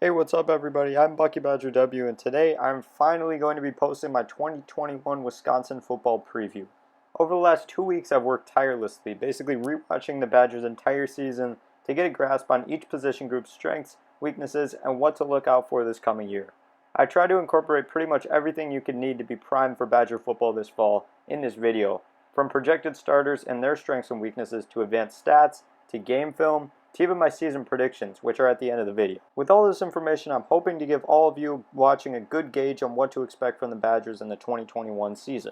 Hey, what's up everybody? I'm Bucky Badger W, and today I'm finally going to be posting my 2021 Wisconsin football preview. Over the last 2 weeks I've worked tirelessly, basically rewatching the Badgers' entire season to get a grasp on each position group's strengths, weaknesses, and what to look out for this coming year. I try to incorporate pretty much everything you could need to be primed for Badger football this fall in this video, from projected starters and their strengths and weaknesses to advanced stats, to game film, to even my season predictions, which are at the end of the video. With all this information, I'm hoping to give all of you watching a good gauge on what to expect from the Badgers in the 2021 season.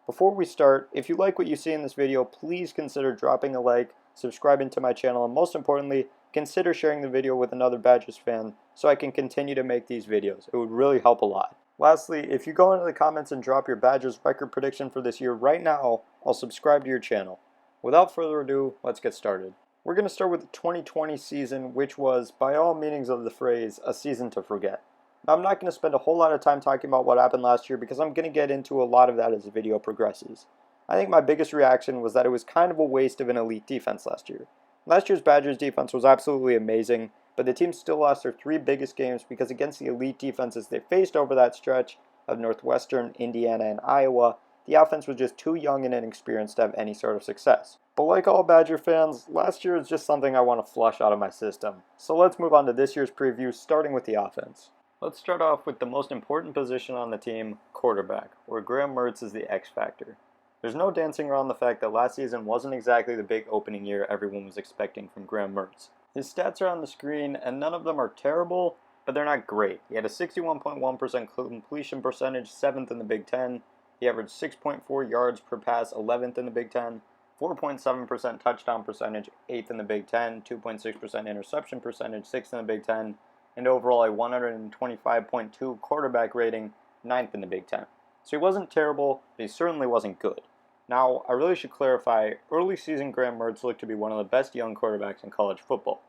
Before we start, if you like what you see in this video, please consider dropping a like, subscribing to my channel, and most importantly, consider sharing the video with another Badgers fan so I can continue to make these videos. It would really help a lot. Lastly, if you go into the comments and drop your Badgers record prediction for this year right now, I'll subscribe to your channel. Without further ado, let's get started. We're going to start with the 2020 season, which was, by all meanings of the phrase, a season to forget. Now, I'm not going to spend a whole lot of time talking about what happened last year because I'm going to get into a lot of that as the video progresses. I think my biggest reaction was that it was kind of a waste of an elite defense last year. Last year's Badgers defense was absolutely amazing, but the team still lost their three biggest games because against the elite defenses they faced over that stretch of Northwestern, Indiana, and Iowa, the offense was just too young and inexperienced to have any sort of success. But like all Badger fans, last year is just something I want to flush out of my system. So let's move on to this year's preview, starting with the offense. Let's start off with the most important position on the team, quarterback, where Graham Mertz is the X factor. There's no dancing around the fact that last season wasn't exactly the big opening year everyone was expecting from Graham Mertz. His stats are on the screen, and none of them are terrible, but they're not great. He had a 61.1% completion percentage, 7th in the Big Ten. He averaged 6.4 yards per pass, 11th in the Big Ten. 4.7% touchdown percentage, 8th in the Big Ten, 2.6% interception percentage, 6th in the Big Ten, and overall a 125.2 quarterback rating, 9th in the Big Ten. So he wasn't terrible, but he certainly wasn't good. Now, I really should clarify, early season Graham Mertz looked to be one of the best young quarterbacks in college football.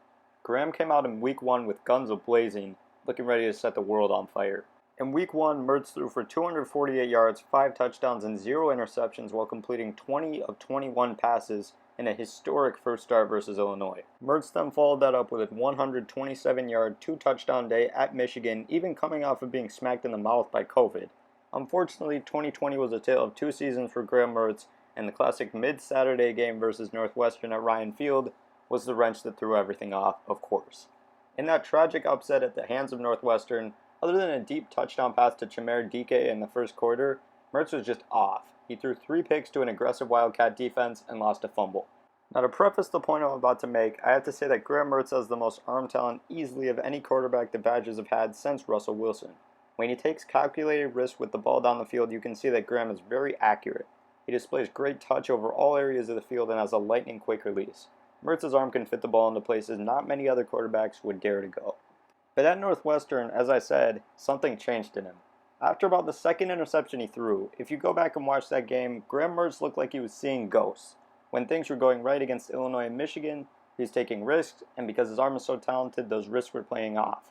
Graham came out in week 1 with guns a-blazing, looking ready to set the world on fire. In week 1, Mertz threw for 248 yards, 5 touchdowns, and 0 interceptions while completing 20 of 21 passes in a historic first start versus Illinois. Mertz then followed that up with a 127-yard, 2-touchdown day at Michigan, even coming off of being smacked in the mouth by COVID. Unfortunately, 2020 was a tale of two seasons for Graham Mertz, and the classic mid-Saturday game versus Northwestern at Ryan Field was the wrench that threw everything off, of course. In that tragic upset at the hands of Northwestern, other than a deep touchdown pass to Chimere Dike in the first quarter, Mertz was just off. He threw 3 picks to an aggressive Wildcat defense and lost a fumble. Now, to preface the point I'm about to make, I have to say that Graham Mertz has the most arm talent easily of any quarterback the Badgers have had since Russell Wilson. When he takes calculated risks with the ball down the field, you can see that Graham is very accurate. He displays great touch over all areas of the field and has a lightning-quick release. Mertz's arm can fit the ball into places not many other quarterbacks would dare to go. But at Northwestern, as I said, something changed in him. After about the second interception he threw, if you go back and watch that game, Graham Mertz looked like he was seeing ghosts. When things were going right against Illinois and Michigan, he was taking risks, and because his arm is so talented, those risks were paying off.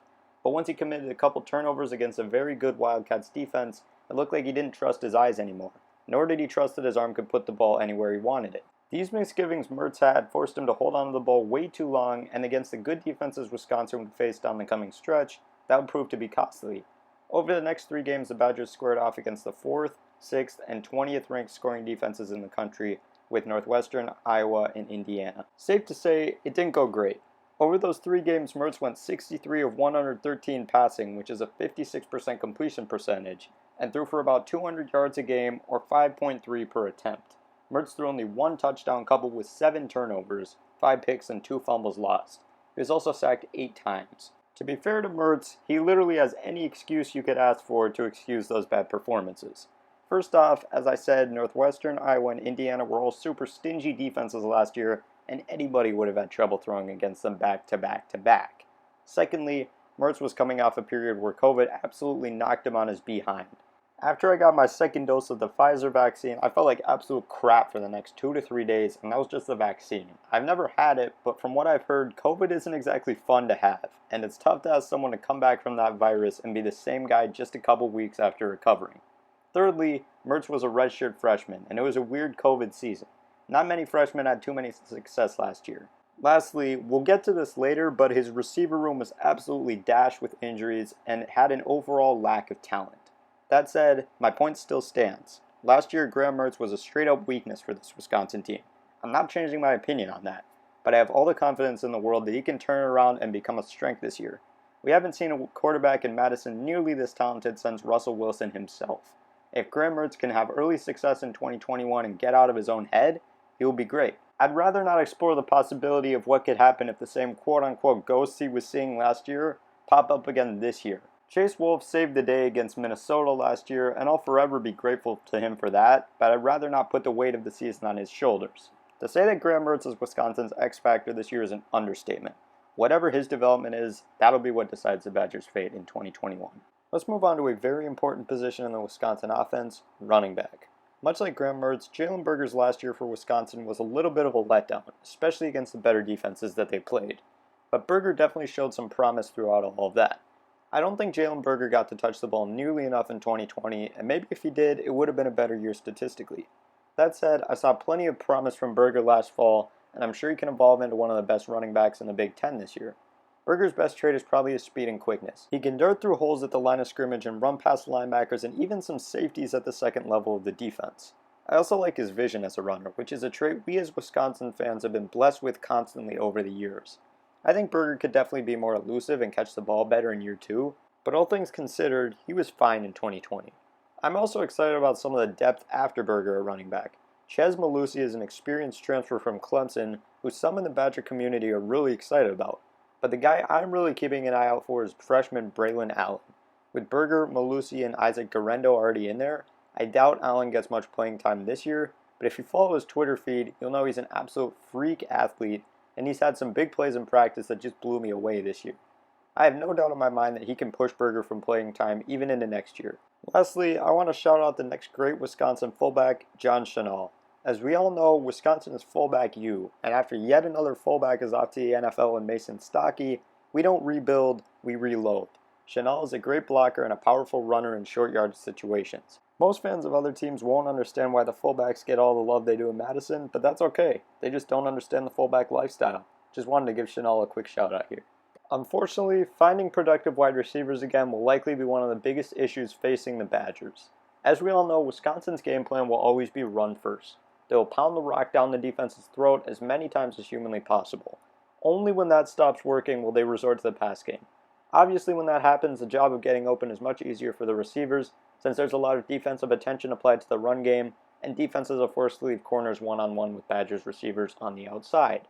But once he committed a couple turnovers against a very good Wildcats defense, it looked like he didn't trust his eyes anymore, nor did he trust that his arm could put the ball anywhere he wanted it. These misgivings Mertz had forced him to hold on to the ball way too long, and against the good defenses Wisconsin would face down the coming stretch, that would prove to be costly. Over the next 3 games, the Badgers squared off against the 4th, 6th, and 20th ranked scoring defenses in the country, with Northwestern, Iowa, and Indiana. Safe to say, it didn't go great. Over those 3 games, Mertz went 63 of 113 passing, which is a 56% completion percentage, and threw for about 200 yards a game, or 5.3 per attempt. Mertz threw only 1 touchdown coupled with 7 turnovers, 5 picks, and 2 fumbles lost. He was also sacked 8 times. To be fair to Mertz, he literally has any excuse you could ask for to excuse those bad performances. First off, as I said, Northwestern, Iowa, and Indiana were all super stingy defenses last year, and anybody would have had trouble throwing against them back to back to back. Secondly, Mertz was coming off a period where COVID absolutely knocked him on his behind. After I got my second dose of the Pfizer vaccine, I felt like absolute crap for the next 2 to 3 days, and that was just the vaccine. I've never had it, but from what I've heard, COVID isn't exactly fun to have, and it's tough to ask someone to come back from that virus and be the same guy just a couple weeks after recovering. Thirdly, Mertz was a redshirt freshman, and it was a weird COVID season. Not many freshmen had too many success last year. Lastly, we'll get to this later, but his receiver room was absolutely dashed with injuries and had an overall lack of talent. That said, my point still stands. Last year, Graham Mertz was a straight up weakness for this Wisconsin team. I'm not changing my opinion on that, but I have all the confidence in the world that he can turn it around and become a strength this year. We haven't seen a quarterback in Madison nearly this talented since Russell Wilson himself. If Graham Mertz can have early success in 2021 and get out of his own head, he will be great. I'd rather not explore the possibility of what could happen if the same quote-unquote ghosts he was seeing last year pop up again this year. Chase Wolf saved the day against Minnesota last year, and I'll forever be grateful to him for that, but I'd rather not put the weight of the season on his shoulders. To say that Graham Mertz is Wisconsin's X factor this year is an understatement. Whatever his development is, that'll be what decides the Badgers' fate in 2021. Let's move on to a very important position in the Wisconsin offense, running back. Much like Graham Mertz, Jalen Berger's last year for Wisconsin was a little bit of a letdown, especially against the better defenses that they played. But Berger definitely showed some promise throughout all of that. I don't think Jalen Berger got to touch the ball nearly enough in 2020, and maybe if he did, it would have been a better year statistically. That said, I saw plenty of promise from Berger last fall, and I'm sure he can evolve into one of the best running backs in the Big Ten this year. Berger's best trait is probably his speed and quickness. He can dart through holes at the line of scrimmage and run past linebackers and even some safeties at the second level of the defense. I also like his vision as a runner, which is a trait we as Wisconsin fans have been blessed with constantly over the years. I think Berger could definitely be more elusive and catch the ball better in year 2, but all things considered, he was fine in 2020. I'm also excited about some of the depth after Berger at running back. Chez Mellusi is an experienced transfer from Clemson who some in the Badger community are really excited about. But the guy I'm really keeping an eye out for is freshman Braylon Allen. With Berger, Mellusi, and Isaac Guerendo already in there, I doubt Allen gets much playing time this year, but if you follow his Twitter feed, you'll know he's an absolute freak athlete, and he's had some big plays in practice that just blew me away this year. I have no doubt in my mind that he can push Berger from playing time even into next year. Lastly, I want to shout out the next great Wisconsin fullback, John Chenal. As we all know, Wisconsin is fullback U, and after yet another fullback is off to the NFL in Mason Stockey, we don't rebuild, we reload. Chenal is a great blocker and a powerful runner in short yardage situations. Most fans of other teams won't understand why the fullbacks get all the love they do in Madison, but that's okay. They just don't understand the fullback lifestyle. Just wanted to give Chenal a quick shout out here. Unfortunately, finding productive wide receivers again will likely be one of the biggest issues facing the Badgers. As we all know, Wisconsin's game plan will always be run first. They will pound the rock down the defense's throat as many times as humanly possible. Only when that stops working will they resort to the pass game. Obviously, when that happens, the job of getting open is much easier for the receivers since there's a lot of defensive attention applied to the run game, and defenses are forced to leave corners one-on-one with Badgers receivers on the outside.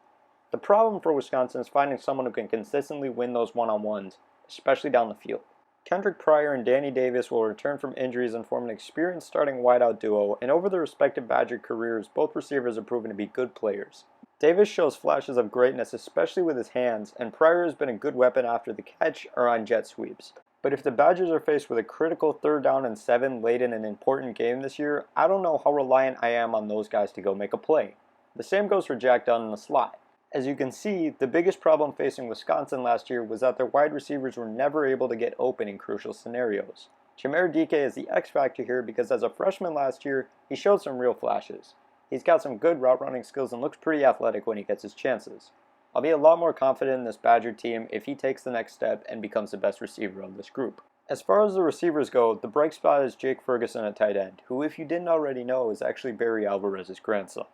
The problem for Wisconsin is finding someone who can consistently win those one-on-ones, especially down the field. Kendrick Pryor and Danny Davis will return from injuries and form an experienced starting wideout duo, and over their respective Badger careers, both receivers have proven to be good players. Davis shows flashes of greatness, especially with his hands, and Pryor has been a good weapon after the catch or on jet sweeps. But if the Badgers are faced with a critical 3rd down and 7 late in an important game this year, I don't know how reliant I am on those guys to go make a play. The same goes for Jack Dunn in the slot. As you can see, the biggest problem facing Wisconsin last year was that their wide receivers were never able to get open in crucial scenarios. Chimere Dike is the X factor here because as a freshman last year, he showed some real flashes. He's got some good route running skills and looks pretty athletic when he gets his chances. I'll be a lot more confident in this Badger team if he takes the next step and becomes the best receiver of this group. As far as the receivers go, the bright spot is Jake Ferguson at tight end, who if you didn't already know is actually Barry Alvarez's grandson.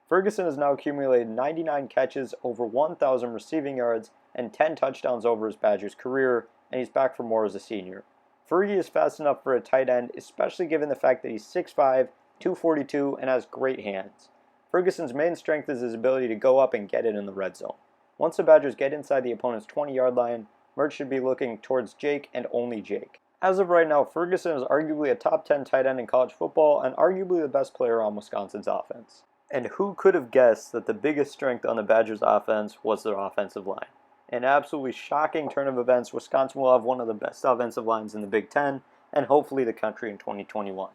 Ferguson has now accumulated 99 catches, over 1,000 receiving yards, and 10 touchdowns over his Badgers career, and he's back for more as a senior. Fergie is fast enough for a tight end, especially given the fact that he's 6'5", 242, and has great hands. Ferguson's main strength is his ability to go up and get it in the red zone. Once the Badgers get inside the opponent's 20-yard line, Mertz should be looking towards Jake and only Jake. As of right now, Ferguson is arguably a top 10 tight end in college football and arguably the best player on Wisconsin's offense. And who could have guessed that the biggest strength on the Badgers' offense was their offensive line? An absolutely shocking turn of events, Wisconsin will have one of the best offensive lines in the Big Ten, and hopefully the country in 2021.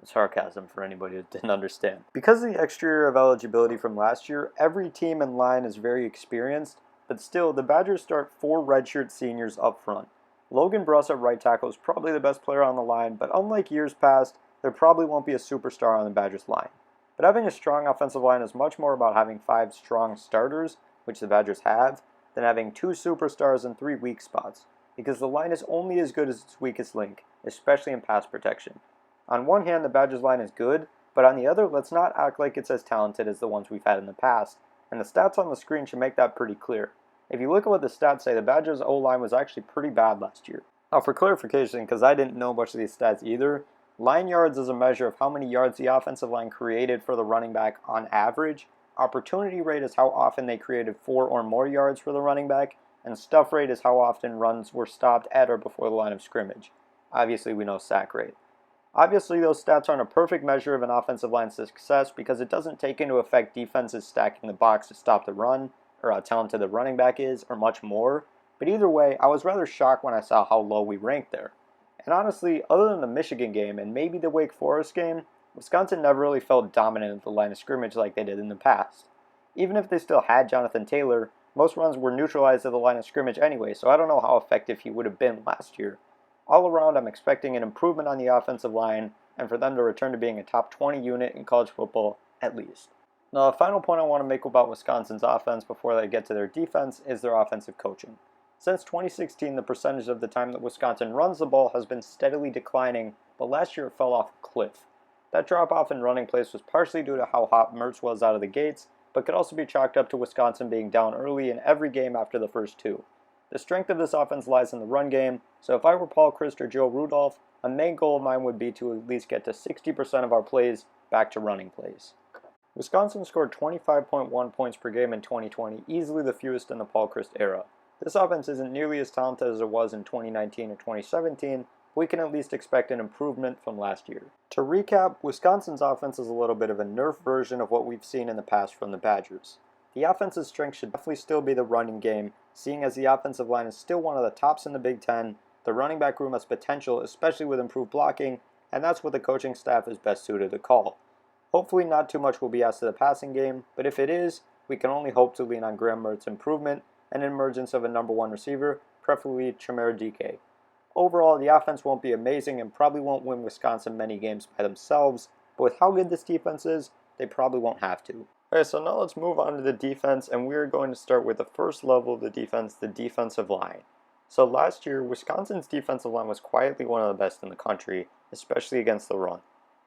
Sarcasm for anybody that didn't understand. Because of the extra year of eligibility from last year, every team in line is very experienced, but still, the Badgers start 4 redshirt seniors up front. Logan Bruss at right tackle is probably the best player on the line, but unlike years past, there probably won't be a superstar on the Badgers line. But having a strong offensive line is much more about having 5 strong starters which the Badgers have, than having 2 superstars and 3 weak spots, because the line is only as good as its weakest link, especially in pass protection. On one hand, the Badgers line is good, but on the other, let's not act like it's as talented as the ones we've had in the past, and the stats on the screen should make that pretty clear. If you look at what the stats say, the Badgers' O-line was actually pretty bad last year. Now, for clarification, because I didn't know much of these stats either, line yards is a measure of how many yards the offensive line created for the running back on average. Opportunity rate is how often they created 4 or more yards for the running back, and stuff rate is how often runs were stopped at or before the line of scrimmage. Obviously, we know sack rate. Obviously, those stats aren't a perfect measure of an offensive line's success because it doesn't take into effect defenses stacking the box to stop the run, or how talented the running back is, or much more. But either way, I was rather shocked when I saw how low we ranked there. And honestly, other than the Michigan game and maybe the Wake Forest game, Wisconsin never really felt dominant at the line of scrimmage like they did in the past. Even if they still had Jonathan Taylor, most runs were neutralized at the line of scrimmage anyway, so I don't know how effective he would have been last year. All around, I'm expecting an improvement on the offensive line, and for them to return to being a top 20 unit in college football, at least. Now, the final point I want to make about Wisconsin's offense before they get to their defense is their offensive coaching. Since 2016, the percentage of the time that Wisconsin runs the ball has been steadily declining, but last year it fell off a cliff. That drop-off in running plays was partially due to how hot Mertz was out of the gates, but could also be chalked up to Wisconsin being down early in every game after the first 2. The strength of this offense lies in the run game, so if I were Paul Chryst or Joe Rudolph, a main goal of mine would be to at least get to 60% of our plays back to running plays. Wisconsin scored 25.1 points per game in 2020, easily the fewest in the Paul Chryst era. This offense isn't nearly as talented as it was in 2019 or 2017, but we can at least expect an improvement from last year. To recap, Wisconsin's offense is a little bit of a nerf version of what we've seen in the past from the Badgers. The offensive strength should definitely still be the running game, seeing as the offensive line is still one of the tops in the Big Ten. The running back room has potential, especially with improved blocking, and that's what the coaching staff is best suited to call. Hopefully not too much will be asked of the passing game, but if it is, we can only hope to lean on Graham Mertz's improvement and an emergence of a number 1 receiver, preferably Chimere Dike. Overall, the offense won't be amazing and probably won't win Wisconsin many games by themselves, but with how good this defense is, they probably won't have to. Alright, so now let's move on to the defense, and we're going to start with the first level of the defense, the defensive line. So last year, Wisconsin's defensive line was quietly one of the best in the country, especially against the run.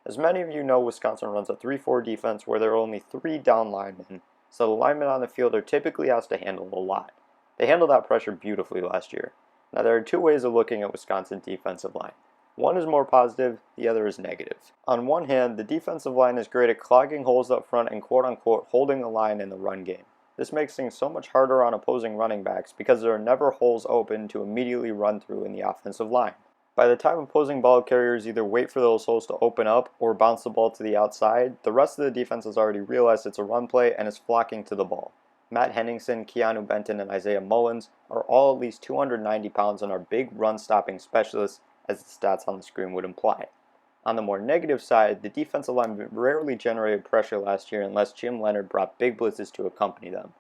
As many of you know, Wisconsin runs a 3-4 defense where there are only 3 down linemen, so the linemen on the field are typically asked to handle a lot. They handled that pressure beautifully last year. Now there are 2 ways of looking at Wisconsin's defensive line. One is more positive, the other is negative. On one hand, the defensive line is great at clogging holes up front and quote-unquote holding the line in the run game. This makes things so much harder on opposing running backs because there are never holes open to immediately run through in the offensive line. By the time opposing ball carriers either wait for those holes to open up or bounce the ball to the outside, the rest of the defense has already realized it's a run play and is flocking to the ball. Matt Henningsen, Keanu Benton, and Isaiah Mullins are all at least 290 pounds and are big run-stopping specialists, as the stats on the screen would imply. On the more negative side, the defensive line rarely generated pressure last year unless Jim Leonhard brought big blitzes to accompany them.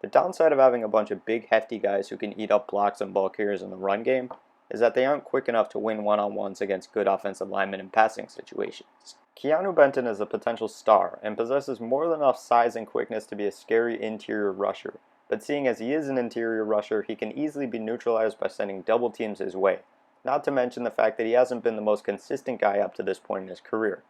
The downside of having a bunch of big, hefty guys who can eat up blocks and ball carriers in the run game is that they aren't quick enough to win one-on-ones against good offensive linemen in passing situations. Keanu Benton is a potential star and possesses more than enough size and quickness to be a scary interior rusher, but seeing as he is an interior rusher, he can easily be neutralized by sending double teams his way. Not to mention the fact that he hasn't been the most consistent guy up to this point in his career.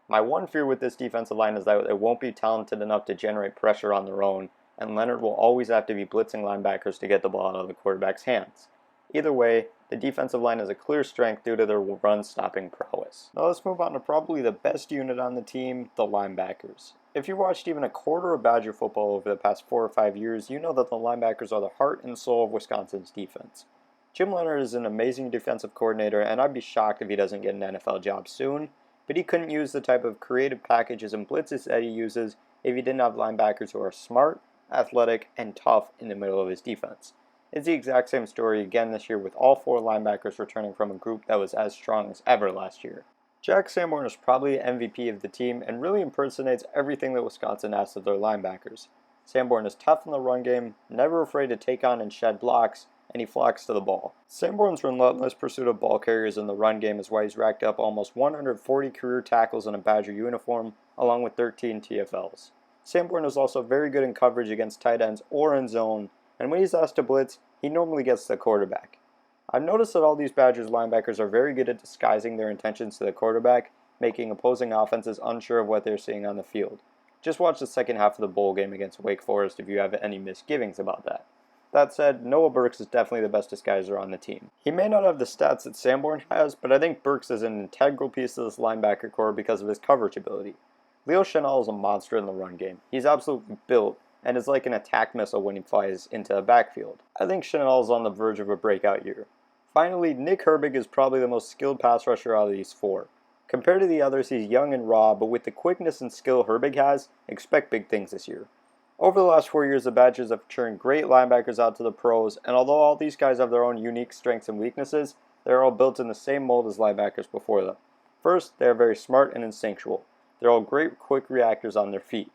My one fear with this defensive line is that they won't be talented enough to generate pressure on their own, and Leonhard will always have to be blitzing linebackers to get the ball out of the quarterback's hands. Either way, the defensive line is a clear strength due to their run-stopping prowess. Now let's move on to probably the best unit on the team, the linebackers. If you watched even a quarter of Badger football over the past 4 or 5 years, you know that the linebackers are the heart and soul of Wisconsin's defense. Jim Leonhard is an amazing defensive coordinator, and I'd be shocked if he doesn't get an NFL job soon, but he couldn't use the type of creative packages and blitzes that he uses if he didn't have linebackers who are smart, athletic, and tough in the middle of his defense. It's the exact same story again this year with all 4 linebackers returning from a group that was as strong as ever last year. Jack Sanborn is probably MVP of the team and really impersonates everything that Wisconsin asks of their linebackers. Sanborn is tough in the run game, never afraid to take on and shed blocks, and he flocks to the ball. Sanborn's relentless pursuit of ball carriers in the run game is why he's racked up almost 140 career tackles in a Badger uniform, along with 13 TFLs. Sanborn is also very good in coverage against tight ends or in zone, and when he's asked to blitz, he normally gets the quarterback. I've noticed that all these Badgers linebackers are very good at disguising their intentions to the quarterback, making opposing offenses unsure of what they're seeing on the field. Just watch the second half of the bowl game against Wake Forest if you have any misgivings about that. That said, Noah Burks is definitely the best disguiser on the team. He may not have the stats that Sanborn has, but I think Burks is an integral piece of this linebacker core because of his coverage ability. Leo Chenal is a monster in the run game. He's absolutely built and is like an attack missile when he flies into the backfield. I think Chenal is on the verge of a breakout year. Finally, Nick Herbig is probably the most skilled pass rusher out of these four. Compared to the others, he's young and raw, but with the quickness and skill Herbig has, expect big things this year. Over the last 4 years, the Badgers have churned great linebackers out to the pros, and although all these guys have their own unique strengths and weaknesses, they're all built in the same mold as linebackers before them. First, they're very smart and instinctual. They're all great quick reactors on their feet.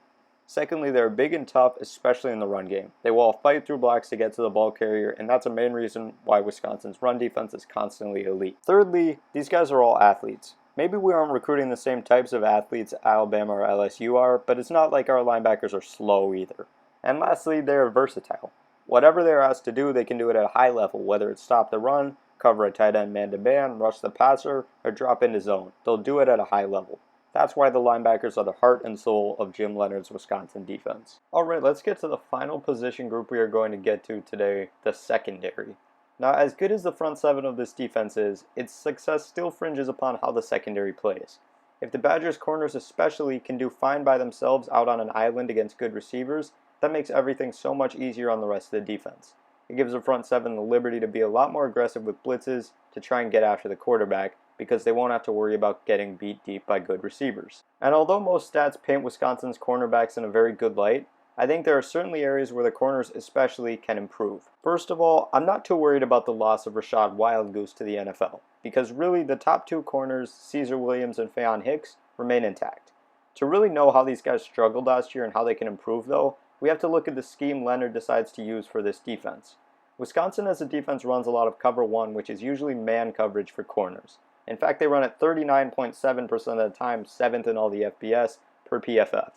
Secondly, they're big and tough, especially in the run game. They will all fight through blocks to get to the ball carrier, and that's a main reason why Wisconsin's run defense is constantly elite. Thirdly, these guys are all athletes. Maybe we aren't recruiting the same types of athletes Alabama or LSU are, but it's not like our linebackers are slow either. And lastly, they're versatile. Whatever they're asked to do, they can do it at a high level, whether it's stop the run, cover a tight end man-to-man, rush the passer, or drop into zone. They'll do it at a high level. That's why the linebackers are the heart and soul of Jim Leonhard's Wisconsin defense. Alright, let's get to the final position group we are going to get to today, the secondary. Now, as good as the front seven of this defense is, its success still fringes upon how the secondary plays. If the Badgers corners especially can do fine by themselves out on an island against good receivers, that makes everything so much easier on the rest of the defense. It gives the front seven the liberty to be a lot more aggressive with blitzes to try and get after the quarterback, because they won't have to worry about getting beat deep by good receivers. And although most stats paint Wisconsin's cornerbacks in a very good light, I think there are certainly areas where the corners especially can improve. First of all, I'm not too worried about the loss of Rashad Wildgoose to the NFL, because really the top two corners, Caesar Williams and Faion Hicks, remain intact. To really know how these guys struggled last year and how they can improve though, we have to look at the scheme Leonhard decides to use for this defense. Wisconsin as a defense runs a lot of cover one, which is usually man coverage for corners. In fact, they run at 39.7% of the time, 7th in all the FBS per PFF.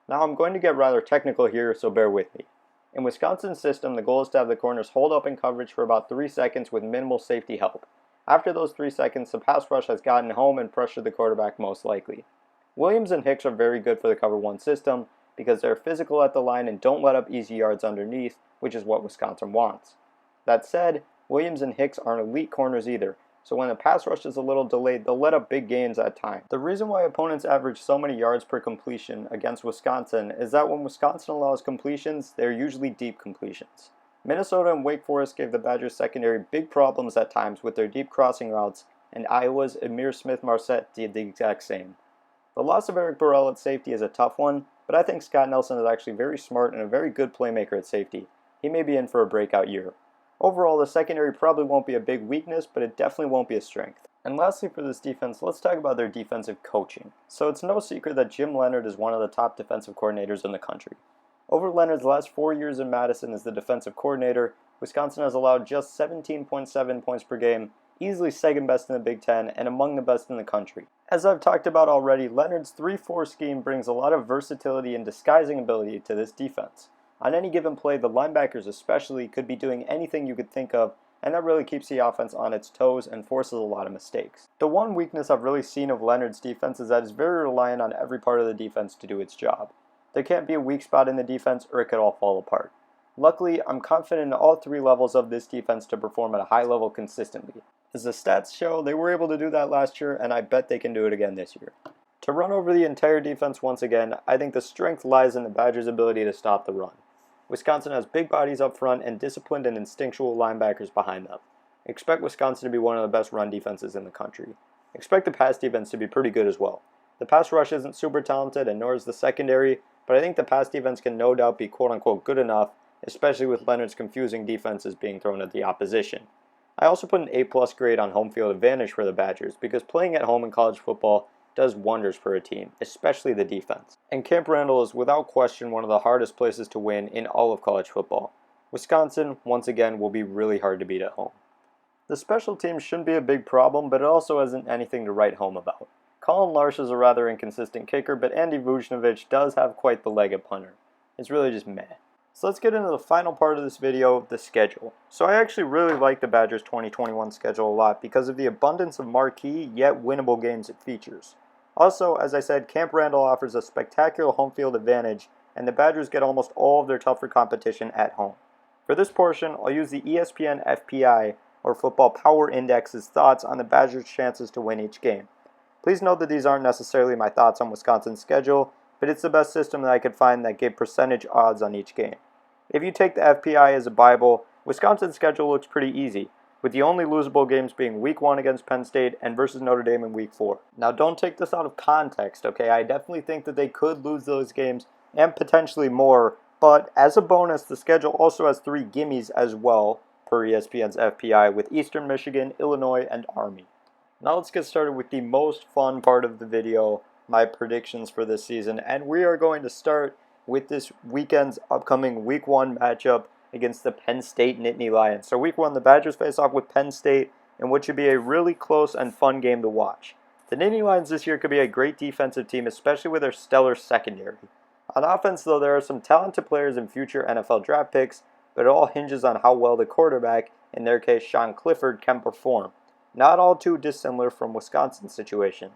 Now I'm going to get rather technical here, so bear with me. In Wisconsin's system, the goal is to have the corners hold up in coverage for about 3 seconds with minimal safety help. After those 3 seconds, the pass rush has gotten home and pressured the quarterback most likely. Williams and Hicks are very good for the cover 1 system because they're physical at the line and don't let up easy yards underneath, which is what Wisconsin wants. That said, Williams and Hicks aren't elite corners either, so when the pass rush is a little delayed, they'll let up big gains at times. The reason why opponents average so many yards per completion against Wisconsin is that when Wisconsin allows completions, they're usually deep completions. Minnesota and Wake Forest gave the Badgers secondary big problems at times with their deep crossing routes, and Iowa's Ihmir Smith-Marsette did the exact same. The loss of Eric Burrell at safety is a tough one, but I think Scott Nelson is actually very smart and a very good playmaker at safety. He may be in for a breakout year. Overall, the secondary probably won't be a big weakness, but it definitely won't be a strength. And lastly for this defense, let's talk about their defensive coaching. So it's no secret that Jim Leonhard is one of the top defensive coordinators in the country. Over Leonhard's last 4 years in Madison as the defensive coordinator, Wisconsin has allowed just 17.7 points per game, easily second best in the Big Ten and among the best in the country. As I've talked about already, Leonhard's 3-4 scheme brings a lot of versatility and disguising ability to this defense. On any given play, the linebackers especially could be doing anything you could think of, and that really keeps the offense on its toes and forces a lot of mistakes. The one weakness I've really seen of Leonhard's defense is that it's very reliant on every part of the defense to do its job. There can't be a weak spot in the defense or it could all fall apart. Luckily, I'm confident in all 3 levels of this defense to perform at a high level consistently. As the stats show, they were able to do that last year, and I bet they can do it again this year. To run over the entire defense once again, I think the strength lies in the Badgers' ability to stop the run. Wisconsin has big bodies up front and disciplined and instinctual linebackers behind them. Expect Wisconsin to be one of the best run defenses in the country. Expect the pass defense to be pretty good as well. The pass rush isn't super talented and nor is the secondary, but I think the pass defense can no doubt be quote-unquote good enough, especially with Leonhard's confusing defenses being thrown at the opposition. I also put an A+ grade on home field advantage for the Badgers because playing at home in college football does wonders for a team, especially the defense. And Camp Randall is without question one of the hardest places to win in all of college football. Wisconsin, once again, will be really hard to beat at home. The special teams shouldn't be a big problem, but it also isn't anything to write home about. Colin Larsh is a rather inconsistent kicker, but Andy Vujnovic does have quite the leg at punter. It's really just meh. So let's get into the final part of this video, the schedule. So I actually really like the Badgers 2021 schedule a lot because of the abundance of marquee yet winnable games it features. Also, as I said, Camp Randall offers a spectacular home field advantage, and the Badgers get almost all of their tougher competition at home. For this portion, I'll use the ESPN FPI, or Football Power Index's thoughts on the Badgers' chances to win each game. Please note that these aren't necessarily my thoughts on Wisconsin's schedule, but it's the best system that I could find that gave percentage odds on each game. If you take the FPI as a Bible, Wisconsin's schedule looks pretty easy, with the only losable games being Week 1 against Penn State and versus Notre Dame in Week 4. Now don't take this out of context, okay? I definitely think that they could lose those games and potentially more, but as a bonus, the schedule also has 3 gimmies as well, per ESPN's FPI, with Eastern Michigan, Illinois, and Army. Now let's get started with the most fun part of the video, my predictions for this season, and we are going to start with this weekend's upcoming Week 1 matchup against the Penn State Nittany Lions. So Week 1, the Badgers face off with Penn State in what should be a really close and fun game to watch. The Nittany Lions this year could be a great defensive team, especially with their stellar secondary. On offense, though, there are some talented players in future NFL draft picks, but it all hinges on how well the quarterback, in their case Sean Clifford, can perform. Not all too dissimilar from Wisconsin's situation.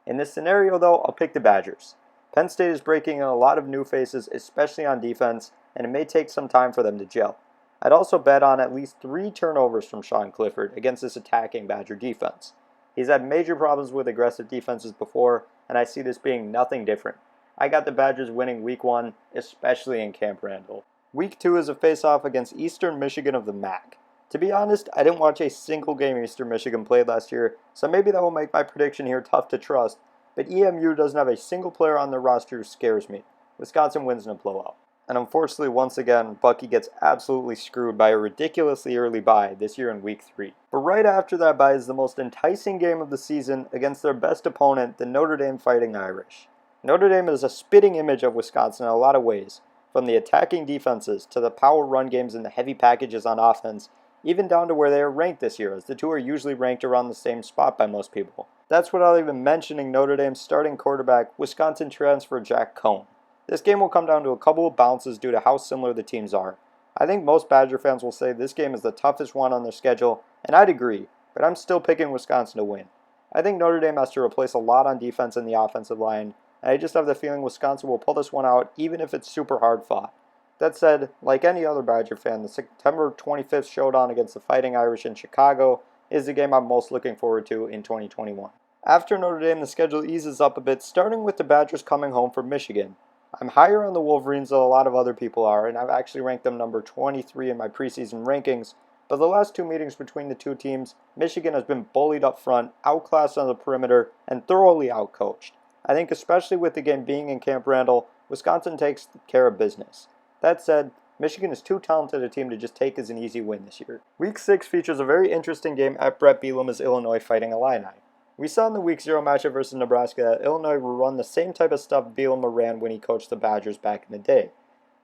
In this scenario, though, I'll pick the Badgers. Penn State is breaking in a lot of new faces, especially on defense, and it may take some time for them to gel. I'd also bet on at least 3 turnovers from Sean Clifford against this attacking Badger defense. He's had major problems with aggressive defenses before, and I see this being nothing different. I got the Badgers winning Week 1, especially in Camp Randall. Week 2 is a face-off against Eastern Michigan of the MAC. To be honest, I didn't watch a single game Eastern Michigan played last year, so maybe that will make my prediction here tough to trust, but EMU doesn't have a single player on their roster who scares me. Wisconsin wins in a blowout. And unfortunately, once again, Bucky gets absolutely screwed by a ridiculously early bye this year in Week 3. But right after that bye is the most enticing game of the season against their best opponent, the Notre Dame Fighting Irish. Notre Dame is a spitting image of Wisconsin in a lot of ways, from the attacking defenses to the power run games and the heavy packages on offense, even down to where they are ranked this year, as the two are usually ranked around the same spot by most people. That's without even mentioning Notre Dame's starting quarterback, Wisconsin transfer Jack Coan. This game will come down to a couple of bounces due to how similar the teams are. I think most Badger fans will say this game is the toughest one on their schedule, and I'd agree, but I'm still picking Wisconsin to win. I think Notre Dame has to replace a lot on defense and the offensive line, and I just have the feeling Wisconsin will pull this one out even if it's super hard fought. That said, like any other Badger fan, the September 25th showdown against the Fighting Irish in Chicago is the game I'm most looking forward to in 2021. After Notre Dame, the schedule eases up a bit, starting with the Badgers coming home from Michigan. I'm higher on the Wolverines than a lot of other people are, and I've actually ranked them number 23 in my preseason rankings, but the last 2 meetings between the two teams, Michigan has been bullied up front, outclassed on the perimeter, and thoroughly outcoached. I think especially with the game being in Camp Randall, Wisconsin takes care of business. That said, Michigan is too talented a team to just take as an easy win this year. Week 6 features a very interesting game at Bret Bielema's Illinois Fighting Illini. We saw in the Week 0 matchup versus Nebraska that Illinois will run the same type of stuff Bielema ran when he coached the Badgers back in the day.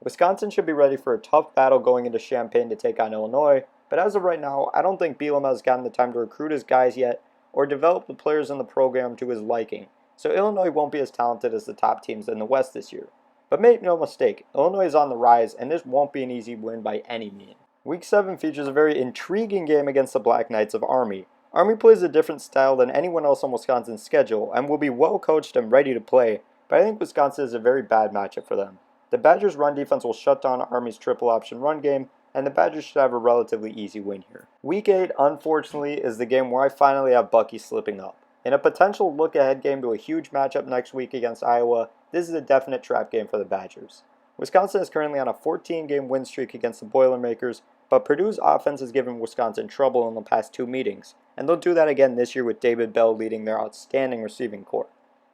Wisconsin should be ready for a tough battle going into Champaign to take on Illinois, but as of right now, I don't think Bielema has gotten the time to recruit his guys yet or develop the players in the program to his liking, so Illinois won't be as talented as the top teams in the West this year. But make no mistake, Illinois is on the rise, and this won't be an easy win by any means. Week 7 features a very intriguing game against the Black Knights of Army. Army plays a different style than anyone else on Wisconsin's schedule, and will be well coached and ready to play, but I think Wisconsin is a very bad matchup for them. The Badgers' run defense will shut down Army's triple option run game, and the Badgers should have a relatively easy win here. Week 8, unfortunately, is the game where I finally have Bucky slipping up. In a potential look-ahead game to a huge matchup next week against Iowa, this is a definite trap game for the Badgers. Wisconsin is currently on a 14-game win streak against the Boilermakers, but Purdue's offense has given Wisconsin trouble in the past 2 meetings, and they'll do that again this year with David Bell leading their outstanding receiving corps.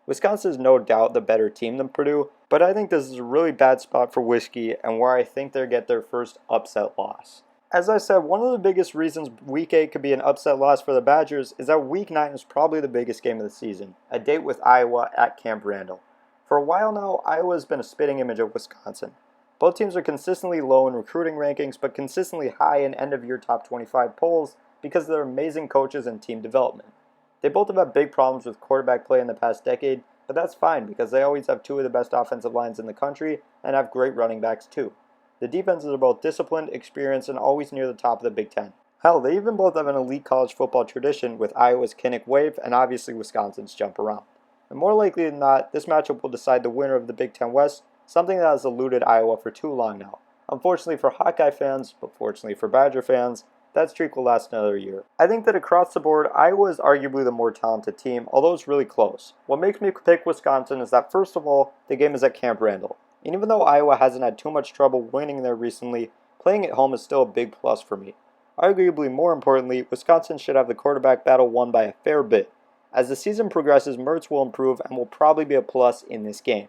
Wisconsin is no doubt the better team than Purdue, but I think this is a really bad spot for Whiskey and where I think they'll get their first upset loss. As I said, one of the biggest reasons Week 8 could be an upset loss for the Badgers is that Week 9 is probably the biggest game of the season, a date with Iowa at Camp Randall. For a while now, Iowa has been a spitting image of Wisconsin. Both teams are consistently low in recruiting rankings, but consistently high in end-of-year top 25 polls because of their amazing coaches and team development. They both have had big problems with quarterback play in the past decade, but that's fine because they always have two of the best offensive lines in the country and have great running backs too. The defenses are both disciplined, experienced, and always near the top of the Big Ten. Hell, they even both have an elite college football tradition with Iowa's Kinnick Wave and obviously Wisconsin's Jump Around. And more likely than not, this matchup will decide the winner of the Big Ten West, something that has eluded Iowa for too long now. Unfortunately for Hawkeye fans, but fortunately for Badger fans, that streak will last another year. I think that across the board, Iowa is arguably the more talented team, although it's really close. What makes me pick Wisconsin is that, first of all, the game is at Camp Randall. And even though Iowa hasn't had too much trouble winning there recently, playing at home is still a big plus for me. Arguably more importantly, Wisconsin should have the quarterback battle won by a fair bit. As the season progresses, Mertz will improve and will probably be a plus in this game.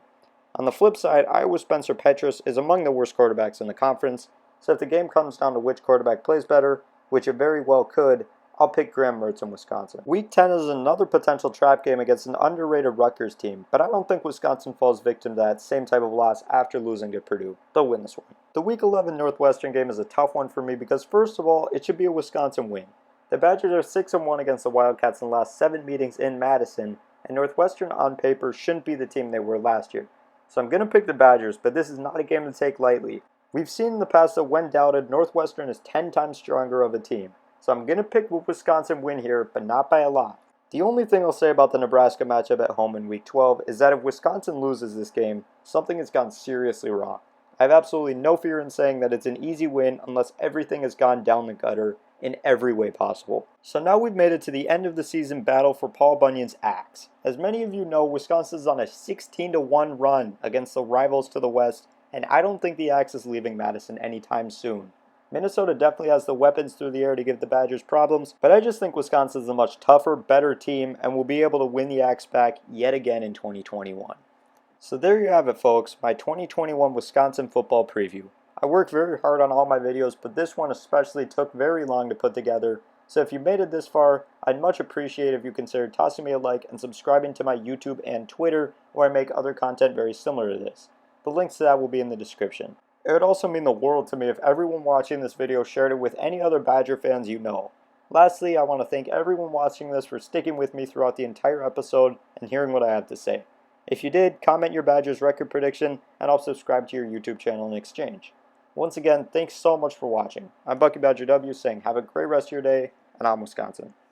On the flip side, Iowa's Spencer Petras is among the worst quarterbacks in the conference, so if the game comes down to which quarterback plays better, which it very well could, I'll pick Graham Mertz in Wisconsin. Week 10 is another potential trap game against an underrated Rutgers team, but I don't think Wisconsin falls victim to that same type of loss after losing to Purdue. They'll win this one. The Week 11 Northwestern game is a tough one for me because, first of all, it should be a Wisconsin win. The Badgers are 6-1 against the Wildcats in the last 7 meetings in Madison, and Northwestern on paper shouldn't be the team they were last year. So I'm going to pick the Badgers, but this is not a game to take lightly. We've seen in the past that when doubted, Northwestern is 10 times stronger of a team. So I'm going to pick Wisconsin win here, but not by a lot. The only thing I'll say about the Nebraska matchup at home in Week 12 is that if Wisconsin loses this game, something has gone seriously wrong. I have absolutely no fear in saying that it's an easy win unless everything has gone down the gutter in every way possible. So now we've made it to the end of the season battle for Paul Bunyan's axe. As many of you know, Wisconsin is on a 16-1 run against the rivals to the west, and I don't think the axe is leaving Madison anytime soon. Minnesota definitely has the weapons through the air to give the Badgers problems, but I just think Wisconsin is a much tougher, better team and will be able to win the axe back yet again in 2021. So there you have it, folks, my 2021 Wisconsin football preview. I work very hard on all my videos, but this one especially took very long to put together. So if you made it this far, I'd much appreciate if you considered tossing me a like and subscribing to my YouTube and Twitter, where I make other content very similar to this. The links to that will be in the description. It would also mean the world to me if everyone watching this video shared it with any other Badger fans you know. Lastly, I want to thank everyone watching this for sticking with me throughout the entire episode and hearing what I have to say. If you did, comment your Badgers record prediction, and I'll subscribe to your YouTube channel in exchange. Once again, thanks so much for watching. I'm Bucky Badger W saying have a great rest of your day, and I'm Wisconsin.